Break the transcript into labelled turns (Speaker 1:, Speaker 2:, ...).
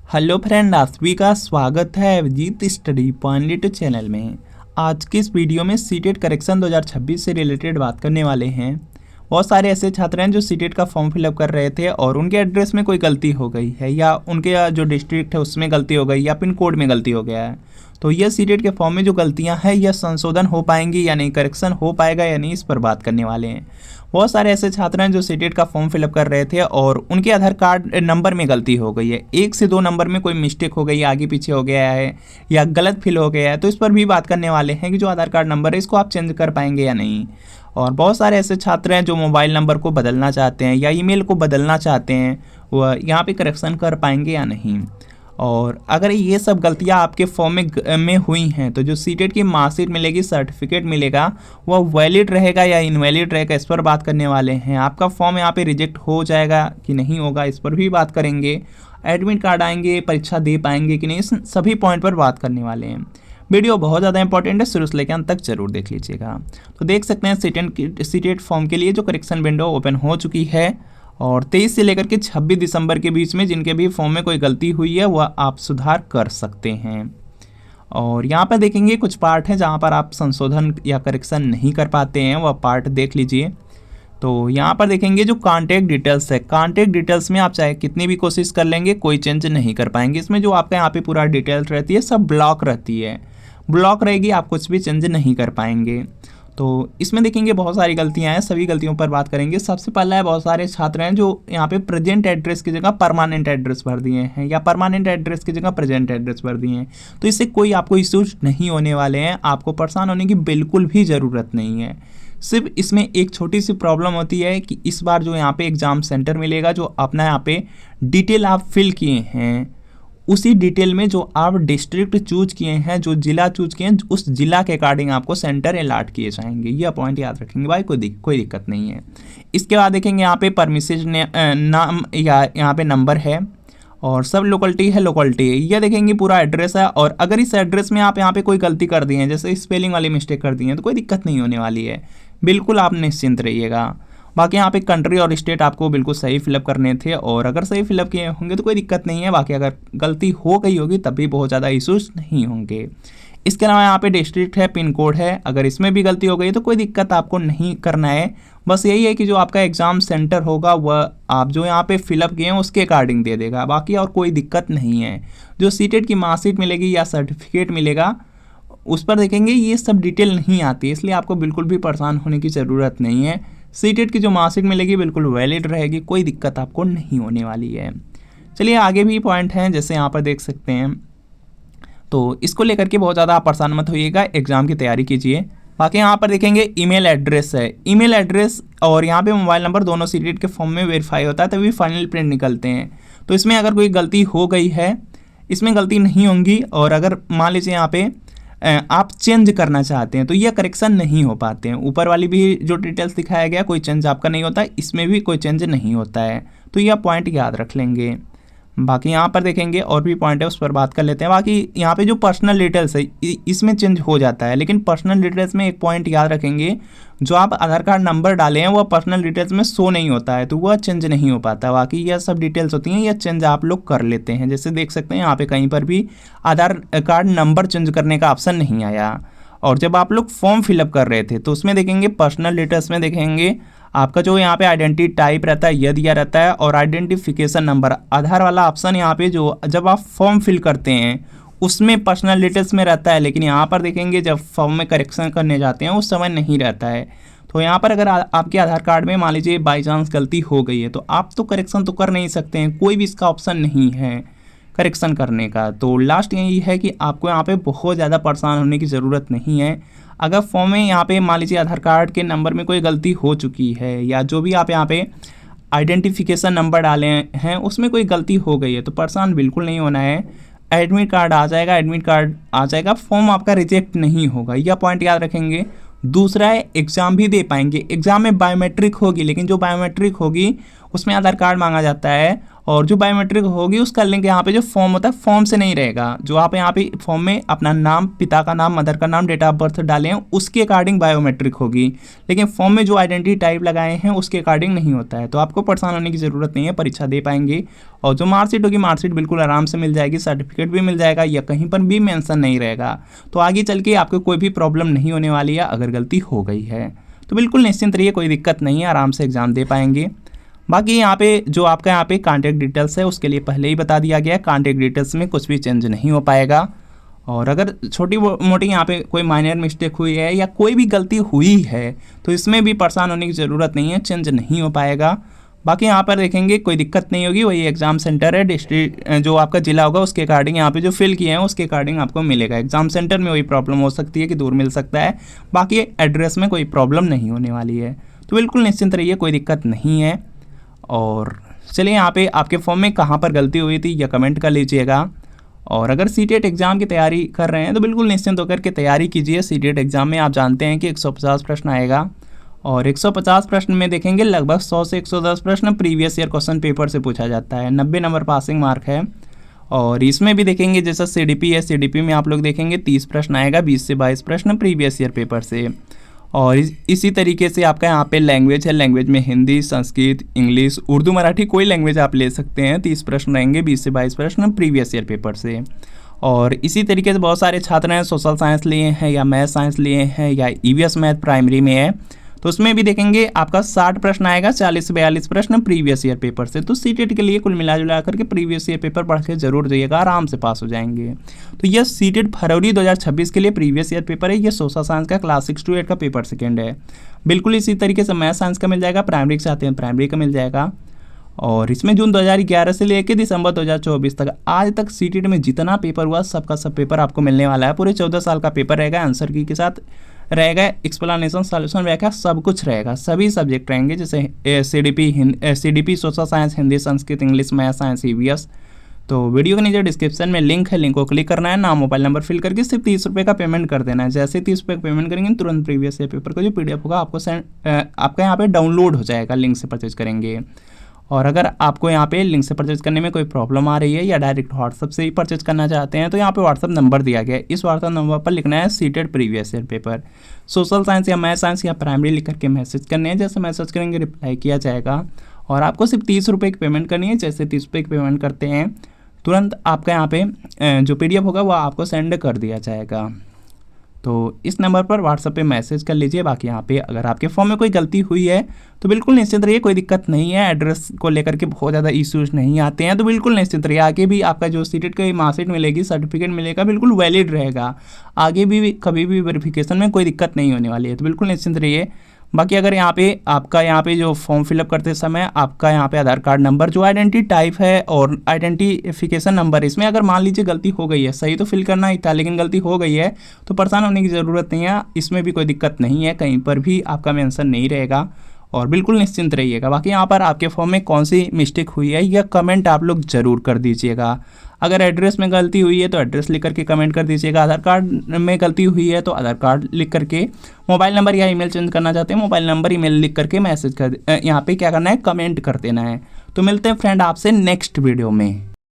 Speaker 1: Hello friend, आप सभी का स्वागत है Abhijeet study point YouTube channel में। आज की इस वीडियो में सीटेट करेक्शन 2026 से रिलेटेड बात करने वाले हैं। बहुत सारे ऐसे छात्र हैं जो सीटेट का फॉर्म फिलअप कर रहे थे और उनके एड्रेस में कोई गलती हो गई है या उनके जो डिस्ट्रिक्ट है उसमें गलती हो गई या पिन कोड में गलती हो गया है। तो यह सीटेट के फॉर्म में जो गलतियां हैं यह संशोधन हो पाएंगी या नहीं, करेक्शन हो पाएगा या नहीं, इस पर बात करने वाले हैं। बहुत सारे ऐसे छात्र हैं जो सीटेट का फॉर्म फिलअप कर रहे थे और उनके आधार कार्ड नंबर में गलती हो गई है, 1 से 2 नंबर में कोई मिस्टेक हो गई है, आगे पीछे हो गया है या गलत फिल हो गया है। तो इस पर भी बात करने वाले हैं कि जो आधार कार्ड नंबर है इसको आप चेंज कर पाएंगे या नहीं। और बहुत सारे ऐसे छात्र हैं जो मोबाइल नंबर को बदलना चाहते हैं या ईमेल को बदलना चाहते हैं, वह यहाँ पे करेक्शन कर पाएंगे या नहीं। और अगर ये सब गलतियाँ आपके फॉर्म में हुई हैं तो जो सीटेट की मार्कशीट मिलेगी, सर्टिफिकेट मिलेगा, वह वैलिड रहेगा या इनवैलिड रहेगा, इस पर बात करने वाले हैं। आपका फॉर्म यहाँ पे रिजेक्ट हो जाएगा कि नहीं होगा, इस पर भी बात करेंगे। एडमिट कार्ड आएंगे, परीक्षा दे पाएंगे कि नहीं, इस सभी पॉइंट पर बात करने वाले हैं। वीडियो बहुत ज़्यादा इंपॉर्टेंट है, शुरू से लेकर अंत तक जरूर देख लीजिएगा। तो देख सकते हैं सीटेट फॉर्म के लिए जो करेक्शन विंडो ओपन हो चुकी है और 23 से लेकर के 26 दिसंबर के बीच में जिनके भी फॉर्म में कोई गलती हुई है वह आप सुधार कर सकते हैं। और यहाँ पर देखेंगे कुछ पार्ट हैं जहाँ पर आप संशोधन या करेक्शन नहीं कर पाते हैं, वह पार्ट देख लीजिए। तो यहाँ पर देखेंगे जो कॉन्टैक्ट डिटेल्स है, कॉन्टैक्ट डिटेल्स में आप चाहे कितनी भी कोशिश कर लेंगे कोई चेंज नहीं कर पाएंगे। इसमें जो आपका यहाँ पे पूरा डिटेल्स रहती है सब ब्लॉक रहती है, ब्लॉक रहेगी, आप कुछ भी चेंज नहीं कर पाएंगे। तो इसमें देखेंगे बहुत सारी गलतियां हैं, सभी गलतियों पर बात करेंगे। सबसे पहला है, बहुत सारे छात्र हैं जो यहाँ पे प्रेजेंट एड्रेस की जगह परमानेंट एड्रेस भर दिए हैं या परमानेंट एड्रेस की जगह प्रेजेंट एड्रेस भर दिए हैं। तो इससे कोई आपको इश्यूज नहीं होने वाले हैं, आपको परेशान होने की बिल्कुल भी ज़रूरत नहीं है। सिर्फ इसमें एक छोटी सी प्रॉब्लम होती है कि इस बार जो यहाँ पे एग्ज़ाम सेंटर मिलेगा, जो अपना यहाँ पे डिटेल आप फिल किए हैं उसी डिटेल में जो आप डिस्ट्रिक्ट चूज किए हैं, जो जिला चूज किए हैं, उस जिला के अकॉर्डिंग आपको सेंटर अलॉट किए जाएंगे। यह पॉइंट याद रखेंगे भाई, कोई दिक्कत नहीं है। इसके बाद देखेंगे यहाँ पे परमिसेज नाम या यहाँ पे नंबर है और सब लोकेलिटी है, लोकेलिटी है, यह देखेंगे पूरा एड्रेस है। और अगर इस एड्रेस में आप यहाँ पे कोई गलती कर दिए हैं, जैसे स्पेलिंग वाली मिस्टेक कर दी है, तो कोई दिक्कत नहीं होने वाली है, बिल्कुल आप निश्चिंत रहिएगा। बाकी यहाँ पे कंट्री और स्टेट आपको बिल्कुल सही फिलअप करने थे और अगर सही फिलअप किए होंगे तो कोई दिक्कत नहीं है। बाकी अगर गलती हो गई होगी तब भी बहुत ज़्यादा इश्यूज नहीं होंगे। इसके अलावा यहाँ पे डिस्ट्रिक्ट है, पिन कोड है, अगर इसमें भी गलती हो गई तो कोई दिक्कत आपको नहीं करना है। बस यही है कि जो आपका एग्ज़ाम सेंटर होगा वह आप जो यहाँ पे फिलअप किए हैं उसके अकॉर्डिंग दे देगा, बाकी और कोई दिक्कत नहीं है। जो सीटेट की मार्कशीट मिलेगी या सर्टिफिकेट मिलेगा उस पर देखेंगे ये सब डिटेल नहीं आती, इसलिए आपको बिल्कुल भी परेशान होने की ज़रूरत नहीं है। सीटेट की जो मार्कशीट मिलेगी बिल्कुल वैलिड रहेगी, कोई दिक्कत आपको नहीं होने वाली है। चलिए आगे भी पॉइंट हैं, जैसे यहाँ पर देख सकते हैं। तो इसको लेकर के बहुत ज़्यादा आप परेशान मत होइएगा, एग्ज़ाम की तैयारी कीजिए। बाकी यहाँ पर देखेंगे ईमेल एड्रेस है, ईमेल एड्रेस और यहाँ पे मोबाइल नंबर दोनों सीटेट के फॉर्म में वेरीफाई होता है तभी फाइनल प्रिंट निकलते हैं। तो इसमें अगर कोई गलती हो गई है, इसमें गलती नहीं होंगी। और अगर मान लीजिए यहाँ पे आप चेंज करना चाहते हैं तो ये करेक्शन नहीं हो पाते हैं। ऊपर वाली भी जो डिटेल्स दिखाया गया कोई चेंज आपका नहीं होता है, इसमें भी कोई चेंज नहीं होता है, तो यह पॉइंट याद रख लेंगे। बाकी यहाँ पर देखेंगे और भी पॉइंट है, उस पर बात कर लेते हैं। बाकी यहाँ पे जो पर्सनल डिटेल्स है इसमें चेंज हो जाता है, लेकिन पर्सनल डिटेल्स में एक पॉइंट याद रखेंगे, जो आप आधार कार्ड नंबर डाले हैं वह पर्सनल डिटेल्स में शो नहीं होता है, तो वह चेंज नहीं हो पाता। बाकी यह सब डिटेल्स होती हैं, यह चेंज आप लोग कर लेते हैं। जैसे देख सकते हैं यहाँ पे कहीं पर भी आधार कार्ड नंबर चेंज करने का ऑप्शन नहीं आया। और जब आप लोग फॉर्म फिलअप कर रहे थे तो उसमें देखेंगे पर्सनल डिटेल्स में देखेंगे आपका जो यहाँ पे आइडेंटिटी टाइप रहता है यह दिया रहता है और आइडेंटिफिकेशन नंबर आधार वाला ऑप्शन यहाँ पे जो जब आप फॉर्म फिल करते हैं उसमें पर्सनल डिटेल्स में रहता है, लेकिन यहाँ पर देखेंगे जब फॉर्म में करेक्शन करने जाते हैं उस समय नहीं रहता है। तो यहाँ पर अगर आपके आधार कार्ड में मान लीजिए बाई चांस गलती हो गई है तो आप तो करेक्शन तो कर नहीं सकते हैं, कोई भी इसका ऑप्शन नहीं है करेक्शन करने का। तो लास्ट यही है कि आपको यहाँ पे बहुत ज़्यादा परेशान होने की ज़रूरत नहीं है। अगर फॉर्म में यहाँ पे मान लीजिए आधार कार्ड के नंबर में कोई गलती हो चुकी है या जो भी आप यहाँ पे आइडेंटिफिकेशन नंबर डाले हैं उसमें कोई गलती हो गई है तो परेशान बिल्कुल नहीं होना है। एडमिट कार्ड आ जाएगा, एडमिट कार्ड आ जाएगा, फॉर्म आपका रिजेक्ट नहीं होगा, यह पॉइंट याद रखेंगे। दूसरा है एग्ज़ाम भी दे पाएंगे। एग्ज़ाम में बायोमेट्रिक होगी, लेकिन जो बायोमेट्रिक होगी उसमें आधार कार्ड मांगा जाता है और जो बायोमेट्रिक होगी उसका लिंक यहाँ पे जो फॉर्म होता है फॉर्म से नहीं रहेगा। जो आप यहाँ पे फॉर्म में अपना नाम, पिता का नाम, मदर का नाम, डेट ऑफ बर्थ डाले हैं उसके अकॉर्डिंग बायोमेट्रिक होगी, लेकिन फॉर्म में जो आइडेंटिटी टाइप लगाए हैं उसके अकॉर्डिंग नहीं होता है। तो आपको परेशान होने की ज़रूरत नहीं है, परीक्षा दे पाएंगे। और जो मार्कशीट होगी, मार्कशीट बिल्कुल आराम से मिल जाएगी, सर्टिफिकेट भी मिल जाएगा, या कहीं पर भी मेंशन नहीं रहेगा। तो आगे चल के आपको कोई भी प्रॉब्लम नहीं होने वाली है अगर गलती हो गई है। तो बिल्कुल निश्चिंत रहिए, कोई दिक्कत नहीं है, आराम से एग्जाम दे पाएंगे। बाकी यहाँ पे जो आपका यहाँ पे कॉन्टैक्ट डिटेल्स है उसके लिए पहले ही बता दिया गया है, कॉन्टैक्ट डिटेल्स में कुछ भी चेंज नहीं हो पाएगा। और अगर छोटी मोटी यहाँ पे कोई माइनर मिस्टेक हुई है या कोई भी गलती हुई है तो इसमें भी परेशान होने की ज़रूरत नहीं है, चेंज नहीं हो पाएगा। बाकी यहाँ पर देखेंगे कोई दिक्कत नहीं होगी, वही एग्जाम सेंटर है, डिस्ट्रिक्ट जो आपका जिला होगा उसके अकॉर्डिंग यहाँ पे जो फिल किए हैं उसके अकॉर्डिंग आपको मिलेगा। एग्जाम सेंटर में वही प्रॉब्लम हो सकती है कि दूर मिल सकता है, बाकी एड्रेस में कोई प्रॉब्लम नहीं होने वाली है। तो बिल्कुल निश्चिंत रहिए, कोई दिक्कत नहीं है। और चलिए यहाँ पे आपके फॉर्म में कहाँ पर गलती हुई थी या कमेंट कर लीजिएगा। और अगर सीटेट एग्ज़ाम की तैयारी कर रहे हैं तो बिल्कुल निश्चिंत होकर के तैयारी कीजिए। सीटेट एग्ज़ाम में आप जानते हैं कि 150 प्रश्न आएगा और 150 प्रश्न में देखेंगे लगभग 100 से 110 प्रश्न प्रीवियस ईयर क्वेश्चन पेपर से पूछा जाता है। 90 नंबर पासिंग मार्क है। और इसमें भी देखेंगे जैसा सीडीपी है, सीडीपी में आप लोग देखेंगे 30 प्रश्न आएगा, 20 से 22 प्रश्न प्रीवियस ईयर पेपर से। और इसी तरीके से आपका यहाँ पे लैंग्वेज है, लैंग्वेज में हिंदी, संस्कृत, इंग्लिश, उर्दू, मराठी कोई लैंग्वेज आप ले सकते हैं। 30 प्रश्न रहेंगे, 20 से 22 प्रश्न प्रीवियस ईयर पेपर से। और इसी तरीके से बहुत सारे छात्र हैं सोशल साइंस लिए हैं या मैथ साइंस लिए हैं या ईवीएस मैथ प्राइमरी में है, तो उसमें भी देखेंगे आपका 60 प्रश्न आएगा, 40 से 42 प्रश्न प्रीवियस ईयर पेपर से। तो सीटेट के लिए कुल मिला जुला करके प्रीवियस ईयर पेपर पढ़ के जरूर जाइएगा, आराम से पास हो जाएंगे। तो यह सीटेट फरवरी 2026 के लिए प्रीवियस ईयर पेपर है। ये सोशल साइंस का क्लास 6 to 8 का पेपर सेकेंड है। बिल्कुल इसी तरीके से मैथ साइंस का मिल जाएगा, प्राइमरी से आते हैं प्राइमरी का मिल जाएगा। और इसमें जून 2011 से लेकर दिसंबर 2024 तक आज तक सीटेट में जितना पेपर हुआ सबका सब पेपर आपको मिलने वाला है। पूरे 14 साल का पेपर रहेगा, आंसर की के साथ रहेगा, एक्सप्लेनेशन, सॉल्यूशन रहेगा, सब कुछ रहेगा, सभी सब्जेक्ट रहेंगे जैसे CDP, social science, Hindi, Sanskrit, English, math, science, EVS. तो वीडियो के नीचे डिस्क्रिप्शन में लिंक है, लिंक को क्लिक करना है, नाम, मोबाइल नंबर फिल करके सिर्फ 30 रुपये का पेमेंट कर देना है। जैसे 30 रुपये का पेमेंट करेंगे तुरंत प्रीवियस ईयर पेपर का जो PDF होगा आपको आपका यहाँ पे डाउनलोड हो जाएगा, लिंक से परचेज करेंगे। और अगर आपको यहाँ पे लिंक से परचेज करने में कोई प्रॉब्लम आ रही है या डायरेक्ट व्हाट्सअप से ही परचेज करना चाहते हैं तो यहाँ पे व्हाट्सअप नंबर दिया गया है। इस व्हाट्सअप नंबर पर लिखना है CTET previous year paper, social science या मैथ साइंस या प्राइमरी लिख करके मैसेज करने हैं। जैसे मैसेज करेंगे रिप्लाई किया जाएगा और आपको सिर्फ 30 रुपये की पेमेंट करनी है। जैसे 30 रुपये की पेमेंट करते हैं तुरंत आपका यहाँ पे जो PDF होगा वो आपको सेंड कर दिया जाएगा। तो इस नंबर पर व्हाट्सएप पे मैसेज कर लीजिए। बाकी यहाँ पे अगर आपके फॉर्म में कोई गलती हुई है तो बिल्कुल निश्चिंत रहिए, कोई दिक्कत नहीं है। एड्रेस को लेकर के बहुत ज़्यादा इश्यूज नहीं आते हैं, तो बिल्कुल निश्चिंत रहिए। आगे भी आपका जो सीटेट की मार्कशीट मिलेगी, सर्टिफिकेट मिलेगा, बिल्कुल वैलिड रहेगा। आगे भी कभी भी वेरिफिकेशन में कोई दिक्कत नहीं होने वाली है, तो बिल्कुल निश्चिंत रहिए। बाकी अगर यहाँ पे आपका यहाँ पे जो फॉर्म फिलअप करते समय आपका यहाँ पे आधार कार्ड नंबर जो आइडेंटिटी टाइप है और आइडेंटिफिकेशन नंबर, इसमें अगर मान लीजिए गलती हो गई है, सही तो फिल करना ही था लेकिन गलती हो गई है तो परेशान होने की ज़रूरत नहीं है। इसमें भी कोई दिक्कत नहीं है, कहीं पर भी आपका मेंशन नहीं रहेगा और बिल्कुल निश्चिंत रहिएगा। बाकी यहाँ पर आपके फॉर्म में कौन सी मिस्टेक हुई है यह कमेंट आप लोग ज़रूर कर दीजिएगा। अगर एड्रेस में गलती हुई है तो एड्रेस लिख करके कमेंट कर दीजिएगा। आधार कार्ड में गलती हुई है तो आधार कार्ड लिख करके, मोबाइल नंबर या ईमेल चेंज करना चाहते हैं मोबाइल नंबर ईमेल लिख करके मैसेज कर यहाँ पे क्या करना है, कमेंट कर देना है। तो मिलते हैं फ्रेंड आपसे नेक्स्ट वीडियो में।